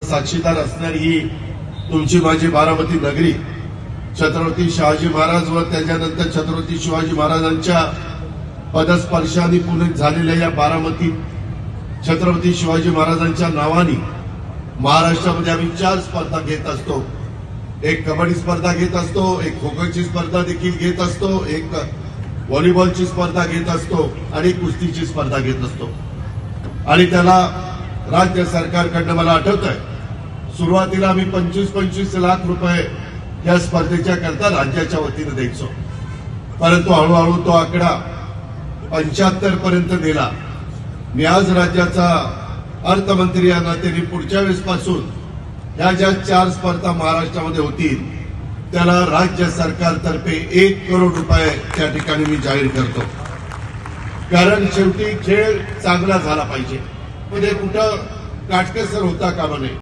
साक्षीदार असणारी ही तुमची माझी बारामती नगरी छत्रपती शहाजी महाराज व त्याच्यानंतर छत्रपती शिवाजी महाराजांच्या पदस्पर्शाने पुणे झालेल्या या बारामती छत्रपती शिवाजी महाराजांच्या नावाने महाराष्ट्रामध्ये आम्ही 4 स्पर्धा घेत असतो। एक कबड्डी स्पर्धा घेत असतो, एक खो खोची स्पर्धा देखील घेत असतो, एक व्हॉलीबॉलची स्पर्धा घेत असतो आणि कुस्तीची स्पर्धा घेत असतो। आणि त्याला राज्य सरकारकडनं मला आठवतंय सुरुवातीला आम्ही 25-25 लाख रुपये या स्पर्धेच्या करता राज्याच्या वतीने द्यायचो, परंतु हळूहळू तो आकडा 75 पर्यंत नेला। मी आज राज्याचा अर्थमंत्री या नात्याने पुढच्या वेळेसपासून या ज्या 4 स्पर्धा महाराष्ट्रामध्ये होतील त्याला राज्य सरकारतर्फे 1 करोड रुपये त्या ठिकाणी मी जाहीर करतो। कारण शेवटी खेळ चांगला झाला पाहिजे, म्हणजे कुठं काटकसर होता कामा नये।